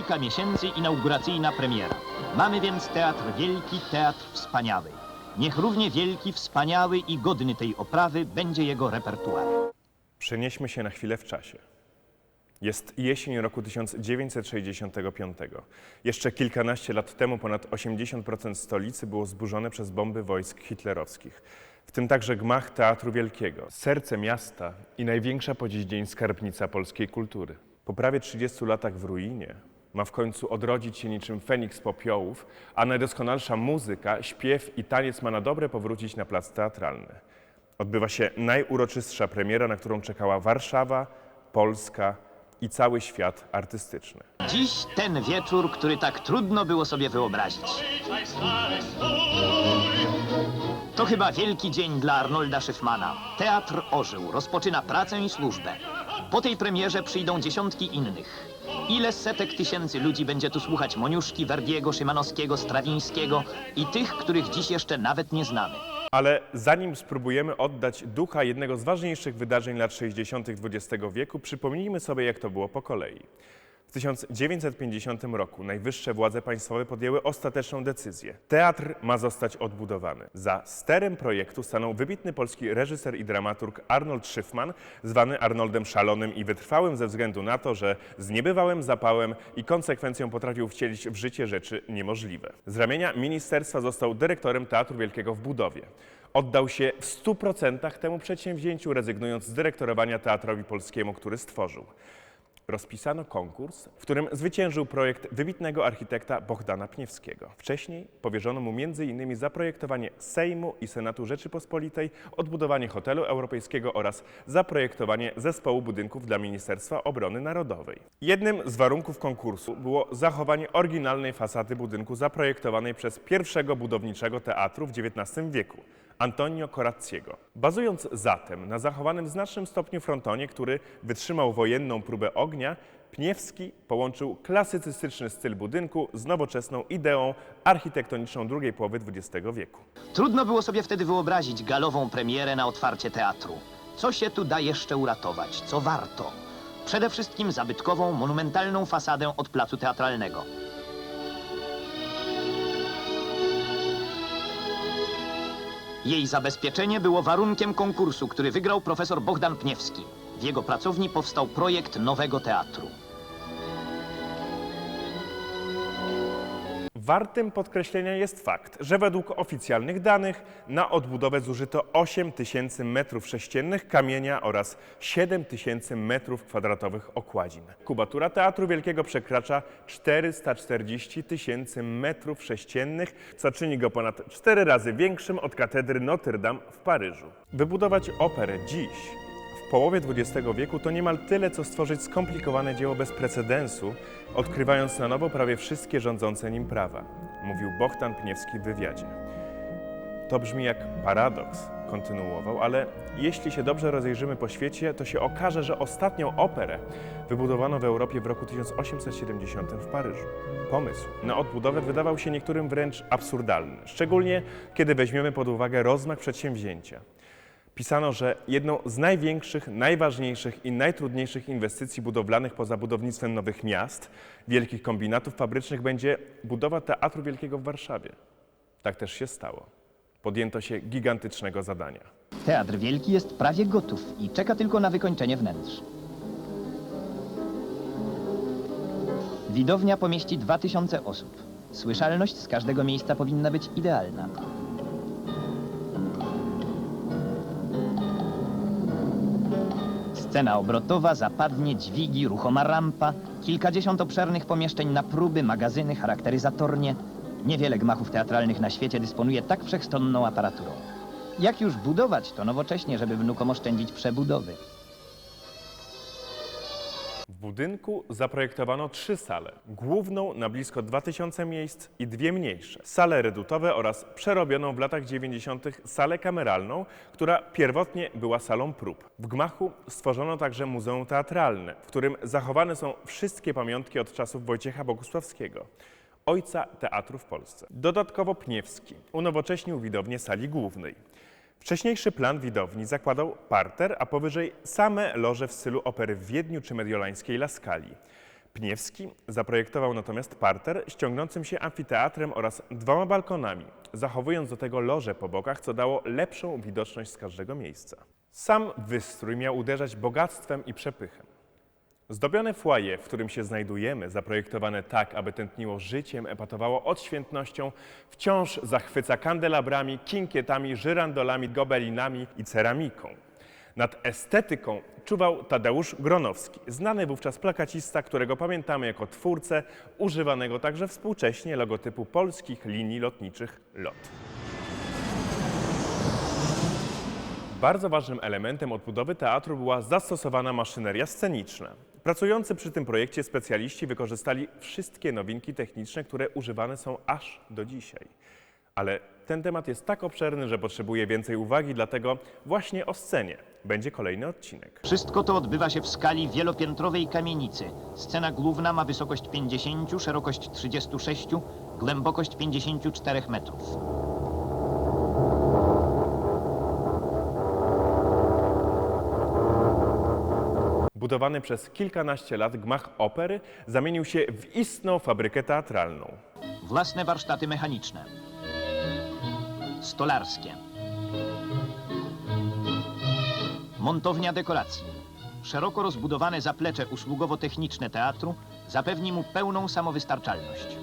kilka miesięcy inauguracyjna premiera. Mamy więc teatr wielki, teatr wspaniały. Niech równie wielki, wspaniały i godny tej oprawy będzie jego repertuar. Przenieśmy się na chwilę w czasie. Jest jesień roku 1965. Jeszcze kilkanaście lat temu ponad 80% stolicy było zburzone przez bomby wojsk hitlerowskich. W tym także gmach Teatru Wielkiego, serce miasta i największa po dziś dzień skarbnica polskiej kultury. Po prawie 30 latach w ruinie ma w końcu odrodzić się niczym Feniks z popiołów, a najdoskonalsza muzyka, śpiew i taniec ma na dobre powrócić na plac teatralny. Odbywa się najuroczystsza premiera, na którą czekała Warszawa, Polska i cały świat artystyczny. Dziś ten wieczór, który tak trudno było sobie wyobrazić. To chyba wielki dzień dla Arnolda Szyfmana. Teatr ożył, rozpoczyna pracę i służbę. Po tej premierze przyjdą dziesiątki innych. Ile setek tysięcy ludzi będzie tu słuchać Moniuszki, Verdiego, Szymanowskiego, Strawińskiego i tych, których dziś jeszcze nawet nie znamy. Ale zanim spróbujemy oddać ducha jednego z ważniejszych wydarzeń lat 60. XX wieku, przypomnijmy sobie, jak to było po kolei. W 1950 roku najwyższe władze państwowe podjęły ostateczną decyzję. Teatr ma zostać odbudowany. Za sterem projektu stanął wybitny polski reżyser i dramaturg Arnold Szyfman, zwany Arnoldem Szalonym i wytrwałym ze względu na to, że z niebywałym zapałem i konsekwencją potrafił wcielić w życie rzeczy niemożliwe. Z ramienia ministerstwa został dyrektorem Teatru Wielkiego w budowie. Oddał się w 100% temu przedsięwzięciu, rezygnując z dyrektorowania Teatrowi Polskiemu, który stworzył. Rozpisano konkurs, w którym zwyciężył projekt wybitnego architekta Bohdana Pniewskiego. Wcześniej powierzono mu m.in. zaprojektowanie Sejmu i Senatu Rzeczypospolitej, odbudowanie hotelu europejskiego oraz zaprojektowanie zespołu budynków dla Ministerstwa Obrony Narodowej. Jednym z warunków konkursu było zachowanie oryginalnej fasady budynku zaprojektowanej przez pierwszego budowniczego teatru w XIX wieku, Antonio Corazziego. Bazując zatem na zachowanym w znacznym stopniu frontonie, który wytrzymał wojenną próbę ognia, Pniewski połączył klasycystyczny styl budynku z nowoczesną ideą architektoniczną drugiej połowy XX wieku. Trudno było sobie wtedy wyobrazić galową premierę na otwarcie teatru. Co się tu da jeszcze uratować? Co warto? Przede wszystkim zabytkową, monumentalną fasadę od placu teatralnego. Jej zabezpieczenie było warunkiem konkursu, który wygrał profesor Bohdan Pniewski. W jego pracowni powstał projekt nowego teatru. Wartym podkreślenia jest fakt, że według oficjalnych danych na odbudowę zużyto 8 000 metrów sześciennych kamienia oraz 7 000 metrów kwadratowych okładzin. Kubatura Teatru Wielkiego przekracza 440 000 metrów sześciennych, co czyni go ponad 4 razy większym od katedry Notre Dame w Paryżu. Wybudować operę dziś, w połowie XX wieku, to niemal tyle, co stworzyć skomplikowane dzieło bez precedensu, odkrywając na nowo prawie wszystkie rządzące nim prawa, mówił Bohdan Pniewski w wywiadzie. To brzmi jak paradoks, kontynuował, ale jeśli się dobrze rozejrzymy po świecie, to się okaże, że ostatnią operę wybudowano w Europie w roku 1870 w Paryżu. Pomysł na odbudowę wydawał się niektórym wręcz absurdalny, szczególnie kiedy weźmiemy pod uwagę rozmach przedsięwzięcia. Pisano, że jedną z największych, najważniejszych i najtrudniejszych inwestycji budowlanych poza budownictwem nowych miast, wielkich kombinatów fabrycznych będzie budowa Teatru Wielkiego w Warszawie. Tak też się stało. Podjęto się gigantycznego zadania. Teatr Wielki jest prawie gotów i czeka tylko na wykończenie wnętrz. Widownia pomieści 2000 osób. Słyszalność z każdego miejsca powinna być idealna. Scena obrotowa, zapadnie, dźwigi, ruchoma rampa, kilkadziesiąt obszernych pomieszczeń na próby, magazyny, charakteryzatornie. Niewiele gmachów teatralnych na świecie dysponuje tak wszechstronną aparaturą. Jak już budować to nowocześnie, żeby wnukom oszczędzić przebudowy? W budynku zaprojektowano 3 sale. Główną na blisko 2000 miejsc i 2 mniejsze. Sale redutowe oraz przerobioną w latach 90. salę kameralną, która pierwotnie była salą prób. W gmachu stworzono także muzeum teatralne, w którym zachowane są wszystkie pamiątki od czasów Wojciecha Bogusławskiego, ojca teatru w Polsce. Dodatkowo Pniewski unowocześnił widownię sali głównej. Wcześniejszy plan widowni zakładał parter, a powyżej same loże w stylu opery w Wiedniu czy mediolańskiej La Scali. Pniewski zaprojektował natomiast parter ściągnącym się amfiteatrem oraz 2 balkonami, zachowując do tego loże po bokach, co dało lepszą widoczność z każdego miejsca. Sam wystrój miał uderzać bogactwem i przepychem. Zdobione foyer, w którym się znajdujemy, zaprojektowane tak, aby tętniło życiem, epatowało odświętnością, wciąż zachwyca kandelabrami, kinkietami, żyrandolami, gobelinami i ceramiką. Nad estetyką czuwał Tadeusz Gronowski, znany wówczas plakacista, którego pamiętamy jako twórcę używanego także współcześnie logotypu polskich linii lotniczych LOT. Bardzo ważnym elementem odbudowy teatru była zastosowana maszyneria sceniczna. Pracujący przy tym projekcie specjaliści wykorzystali wszystkie nowinki techniczne, które używane są aż do dzisiaj. Ale ten temat jest tak obszerny, że potrzebuje więcej uwagi, dlatego właśnie o scenie będzie kolejny odcinek. Wszystko to odbywa się w skali wielopiętrowej kamienicy. Scena główna ma wysokość 50, szerokość 36, głębokość 54 metrów. Budowany przez kilkanaście lat gmach opery zamienił się w istną fabrykę teatralną. Własne warsztaty mechaniczne, stolarskie, montownia dekoracji. Szeroko rozbudowane zaplecze usługowo-techniczne teatru zapewni mu pełną samowystarczalność.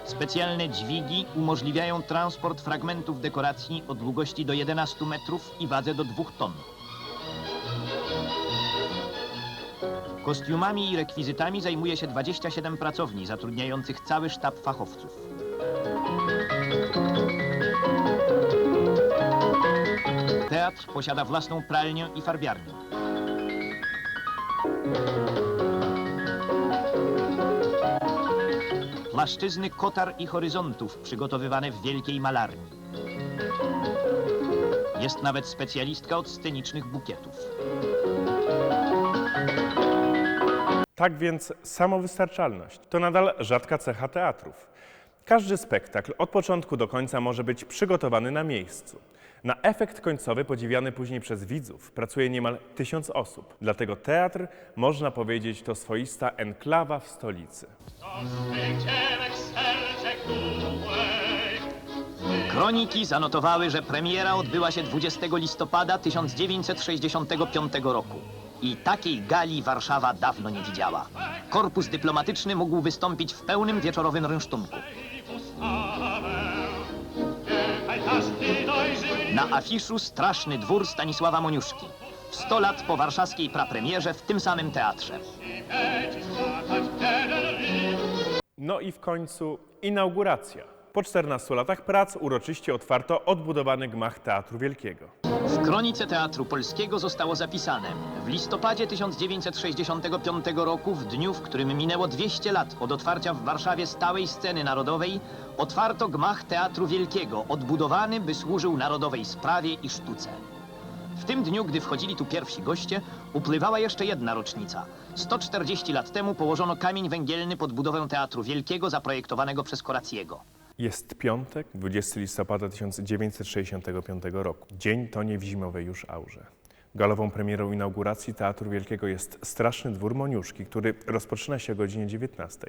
Specjalne dźwigi umożliwiają transport fragmentów dekoracji o długości do 11 metrów i wadze do 2 ton. Kostiumami i rekwizytami zajmuje się 27 pracowni zatrudniających cały sztab fachowców. Teatr posiada własną pralnię i farbiarnię. Płaszczyzny kotar i horyzontów przygotowywane w wielkiej malarni. Jest nawet specjalistka od scenicznych bukietów. Tak więc samowystarczalność to nadal rzadka cecha teatrów. Każdy spektakl od początku do końca może być przygotowany na miejscu. Na efekt końcowy podziwiany później przez widzów pracuje niemal 1000 osób. Dlatego teatr, można powiedzieć, to swoista enklawa w stolicy. Kroniki zanotowały, że premiera odbyła się 20 listopada 1965 roku. I takiej gali Warszawa dawno nie widziała. Korpus dyplomatyczny mógł wystąpić w pełnym wieczorowym rynsztunku. Na afiszu Straszny dwór Stanisława Moniuszki. W 100 lat po warszawskiej prapremierze w tym samym teatrze. No i w końcu inauguracja. Po 14 latach prac uroczyście otwarto odbudowany gmach Teatru Wielkiego. W kronice Teatru Polskiego zostało zapisane: w listopadzie 1965 roku, w dniu, w którym minęło 200 lat od otwarcia w Warszawie stałej sceny narodowej, otwarto gmach Teatru Wielkiego, odbudowany, by służył narodowej sprawie i sztuce. W tym dniu, gdy wchodzili tu pierwsi goście, uplywała jeszcze jedna rocznica. 140 lat temu położono kamień węgielny pod budowę Teatru Wielkiego zaprojektowanego przez Koraciego. Jest piątek, 20 listopada 1965 roku. Dzień tonie w zimowej już aurze. Galową premierą inauguracji Teatru Wielkiego jest Straszny dwór Moniuszki, który rozpoczyna się o godzinie 19.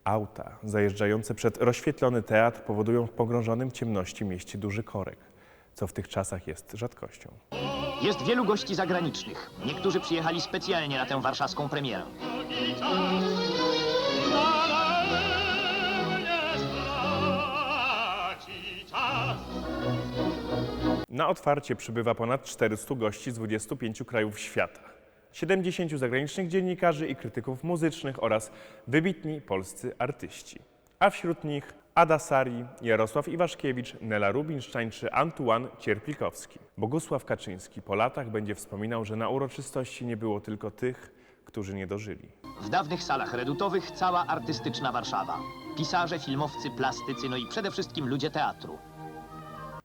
Auta zajeżdżające przed rozświetlony teatr powodują w pogrążonym w ciemności mieście duży korek, co w tych czasach jest rzadkością. Jest wielu gości zagranicznych. Niektórzy przyjechali specjalnie na tę warszawską premierę. Na otwarcie przybywa ponad 400 gości z 25 krajów świata, 70 zagranicznych dziennikarzy i krytyków muzycznych oraz wybitni polscy artyści. A wśród nich Ada Sari, Jarosław Iwaszkiewicz, Nela Rubinsztajn czy Antuan Cierplikowski. Bogusław Kaczyński po latach będzie wspominał, że na uroczystości nie było tylko tych, którzy nie dożyli. W dawnych salach redutowych cała artystyczna Warszawa. Pisarze, filmowcy, plastycy, no i przede wszystkim ludzie teatru.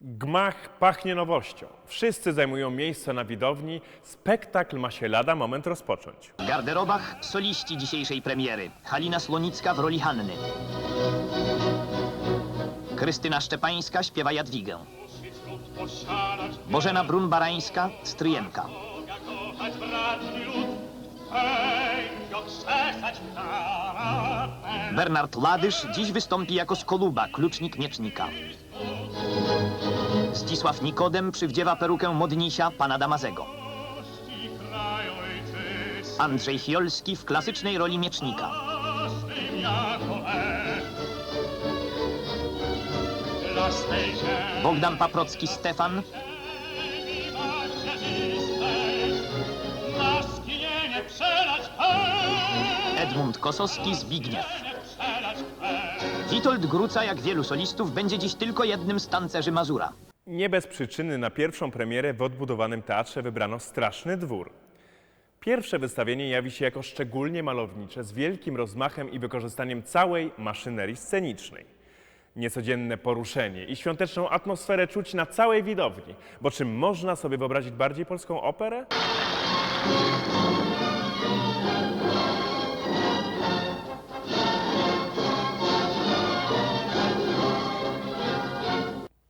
Gmach pachnie nowością. Wszyscy zajmują miejsce na widowni. Spektakl ma się lada moment rozpocząć. W garderobach soliści dzisiejszej premiery. Halina Słonicka w roli Hanny. Krystyna Szczepańska śpiewa Jadwigę. Bożena Brun-Barańska Stryjenka. Bernard Ladysz dziś wystąpi jako Skoluba, klucznik miecznika. Zdzisław Nikodem przywdziewa perukę modnisia pana Damazego. Andrzej Chiolski w klasycznej roli miecznika. Bogdan Paprocki Stefan. Edmund Kosowski Zbigniew. Witold Gruca, jak wielu solistów, będzie dziś tylko jednym z tancerzy Mazura. Nie bez przyczyny na pierwszą premierę w odbudowanym teatrze wybrano Straszny Dwór. Pierwsze wystawienie jawi się jako szczególnie malownicze, z wielkim rozmachem i wykorzystaniem całej maszynerii scenicznej. Niecodzienne poruszenie i świąteczną atmosferę czuć na całej widowni, bo czym można sobie wyobrazić bardziej polską operę?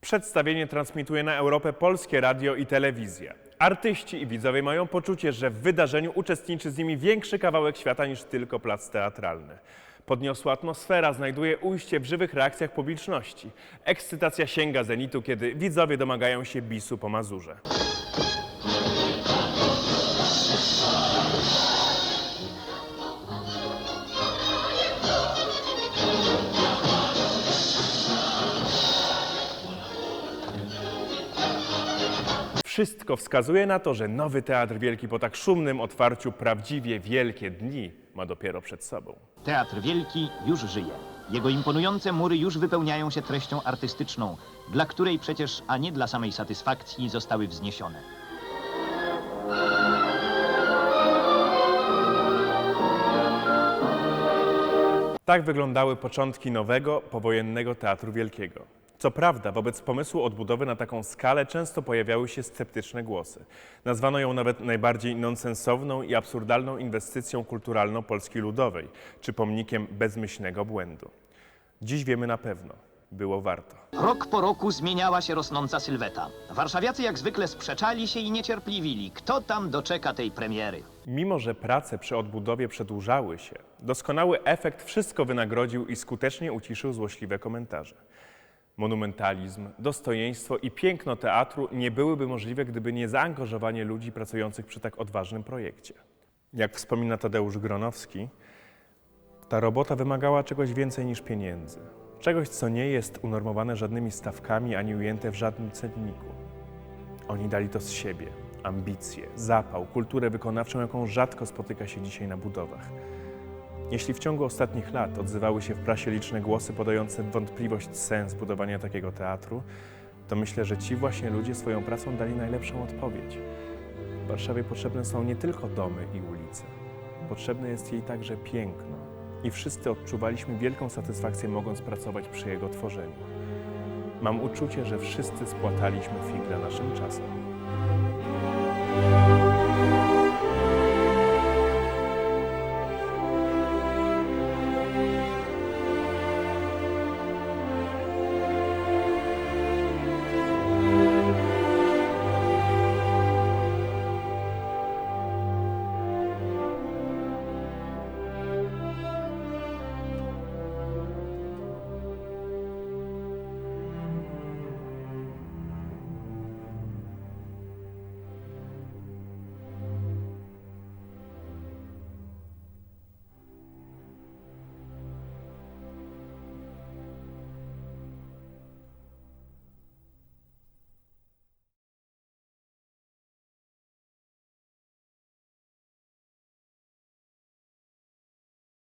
Przedstawienie transmituje na Europę Polskie Radio i Telewizja. Artyści i widzowie mają poczucie, że w wydarzeniu uczestniczy z nimi większy kawałek świata niż tylko plac teatralny. Podniosła atmosfera znajduje ujście w żywych reakcjach publiczności. Ekscytacja sięga zenitu, kiedy widzowie domagają się bisu po Mazurze. Wszystko wskazuje na to, że nowy Teatr Wielki po tak szumnym otwarciu prawdziwie wielkie dni ma dopiero przed sobą. Teatr Wielki już żyje. Jego imponujące mury już wypełniają się treścią artystyczną, dla której przecież, a nie dla samej satysfakcji, zostały wzniesione. Tak wyglądały początki nowego, powojennego Teatru Wielkiego. Co prawda, wobec pomysłu odbudowy na taką skalę często pojawiały się sceptyczne głosy. Nazwano ją nawet najbardziej nonsensowną i absurdalną inwestycją kulturalną Polski Ludowej, czy pomnikiem bezmyślnego błędu. Dziś wiemy na pewno, było warto. Rok po roku zmieniała się rosnąca sylweta. Warszawiacy jak zwykle sprzeczali się i niecierpliwili. Kto tam doczeka tej premiery? Mimo że prace przy odbudowie przedłużały się, doskonały efekt wszystko wynagrodził i skutecznie uciszył złośliwe komentarze. Monumentalizm, dostojeństwo i piękno teatru nie byłyby możliwe, gdyby nie zaangażowanie ludzi pracujących przy tak odważnym projekcie. Jak wspomina Tadeusz Gronowski, ta robota wymagała czegoś więcej niż pieniędzy. Czegoś, co nie jest unormowane żadnymi stawkami ani ujęte w żadnym cenniku. Oni dali to z siebie, ambicje, zapał, kulturę wykonawczą, jaką rzadko spotyka się dzisiaj na budowach. Jeśli w ciągu ostatnich lat odzywały się w prasie liczne głosy podające w wątpliwość sens budowania takiego teatru, to myślę, że ci właśnie ludzie swoją pracą dali najlepszą odpowiedź. W Warszawie potrzebne są nie tylko domy i ulice. Potrzebne jest jej także piękno. I wszyscy odczuwaliśmy wielką satysfakcję, mogąc pracować przy jego tworzeniu. Mam uczucie, że wszyscy spłataliśmy figle naszym czasem.